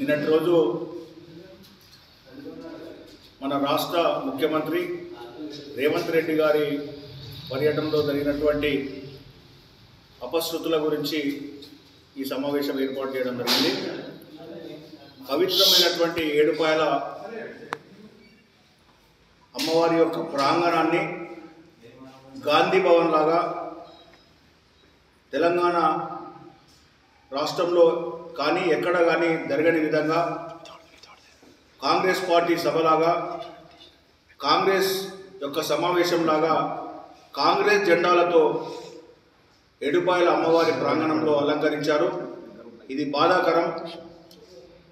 నిన్నటి రోజు మన రాష్ట్ర ముఖ్యమంత్రి రేవంత్ రెడ్డి గారి పర్యటనలో జరిగినటువంటి అపశృతుల గురించి ఈ సమావేశం ఏర్పాటు చేయడం జరిగింది. పవిత్రమైనటువంటి ఏడుపాయల అమ్మవారి యొక్క ప్రాంగణాన్ని గాంధీ భవన్ లాగా తెలంగాణ రాష్ట్రంలో కానీ ఎక్కడ కానీ జరగని విధంగా కాంగ్రెస్ పార్టీ సభలాగా కాంగ్రెస్ యొక్క సమావేశంలాగా కాంగ్రెస్ జెండాలతో ఏడుపాయల అమ్మవారి ప్రాంగణంలో అలంకరించారు. ఇది బాధాకరం.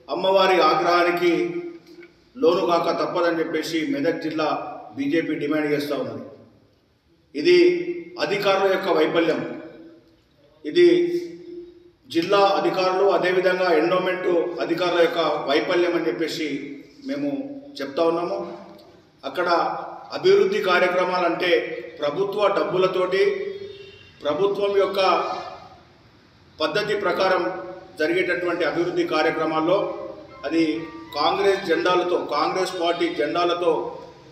అమ్మవారి ఆగ్రహానికి లోను కాక తప్పదని చెప్పేసి మెదక్ జిల్లా బీజేపీ డిమాండ్ చేస్తూ ఉన్నది. ఇది అధికారుల యొక్క వైఫల్యం. ఇది జిల్లా అధికారులు అదేవిధంగా ఎండోమెంట్ అధికారుల యొక్క వైఫల్యం అని చెప్పేసి మేము చెప్తా ఉన్నాము. అక్కడ అభివృద్ధి కార్యక్రమాలంటే ప్రభుత్వ డబ్బులతోటి ప్రభుత్వం యొక్క పద్ధతి ప్రకారం జరిగేటటువంటి అభివృద్ధి కార్యక్రమాల్లో అది కాంగ్రెస్ జెండాలతో కాంగ్రెస్ పార్టీ జెండాలతో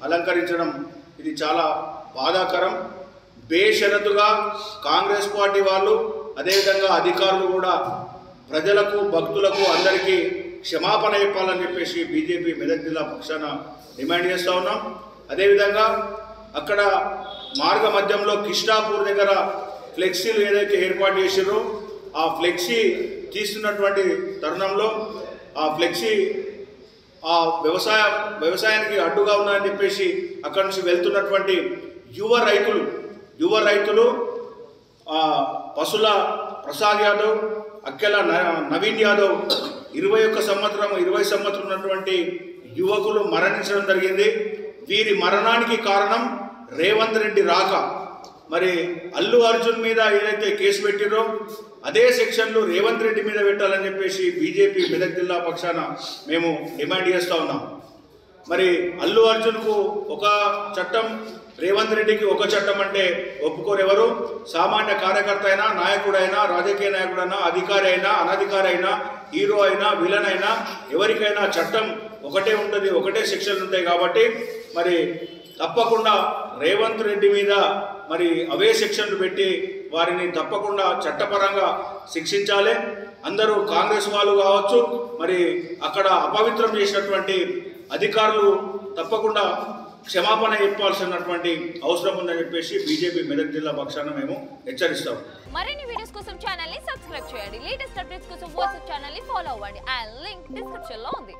అలంకరించడం ఇది చాలా బాధాకరం. బేషరతుగా కాంగ్రెస్ పార్టీ వాళ్ళు అదేవిధంగా అధికారులు కూడా ప్రజలకు భక్తులకు అందరికీ క్షమాపణ చెప్పాలని చెప్పేసి బీజేపీ మెదక్ జిల్లా పక్షాన డిమాండ్ చేస్తూ ఉన్నాం. అదేవిధంగా అక్కడ మార్గ మధ్యంలో కిష్టాపూర్ దగ్గర ఫ్లెక్సీలు ఏదైతే ఏర్పాటు చేసారో ఆ ఫ్లెక్సీ తీస్తున్నటువంటి తరుణంలో ఆ ఫ్లెక్సీ ఆ వ్యవసాయానికి అడ్డుగా ఉన్నాయని చెప్పేసి అక్కడి నుంచి వెళ్తున్నటువంటి యువ రైతులు పసుల ప్రసాద్ యాదవ్, అక్కెల నవీన్ యాదవ్ 20 సంవత్సరం ఉన్నటువంటి యువకులు మరణించడం జరిగింది. వీరి మరణానికి కారణం రేవంత్ రెడ్డి రాక. మరి అల్లు అర్జున్ మీద ఏదైతే కేసు పెట్టిరో అదే సెక్షన్లు రేవంత్ రెడ్డి మీద పెట్టాలని చెప్పేసి బీజేపీ మెదక్ జిల్లా పక్షాన మేము డిమాండ్ చేస్తూ ఉన్నాం. మరి అల్లు అర్జున్కు ఒక చట్టం, రేవంత్ రెడ్డికి ఒక చట్టం అంటే ఒప్పుకోరెవరు? సామాన్య కార్యకర్త అయినా, నాయకుడైనా, రాజకీయ నాయకుడైనా, అధికారి అయినా, అనధికారి అయినా, హీరో అయినా, విలన్ అయినా ఎవరికైనా చట్టం ఒకటే ఉంటుంది, ఒకటే శిక్షలు ఉంటాయి. కాబట్టి మరి తప్పకుండా రేవంత్ రెడ్డి మీద మరి అవే శిక్షలు పెట్టి వారిని తప్పకుండా చట్టపరంగా శిక్షించాలి. అందరూ కాంగ్రెస్ వాళ్ళు కావచ్చు, మరి అక్కడ అపవిత్రం చేసినటువంటి అధికారులు తప్పకుండా క్షమాపణ చెప్పాల్సినటువంటి అవసరం ఉందని చెప్పేసి బీజేపీ మెదక్ జిల్లా పక్షాన మేము హెచ్చరిస్తాం. మరిన్ని వీడియోస్ కోసం ఛానల్ ని సబ్స్క్రైబ్ చేయండి. లేటెస్ట్ అప్డేట్స్ కోసం వాట్సాప్ ఛానల్ ని ఫాలో అవ్వండి. ఆ లింక్ డిస్క్రిప్షన్ లో ఉంది.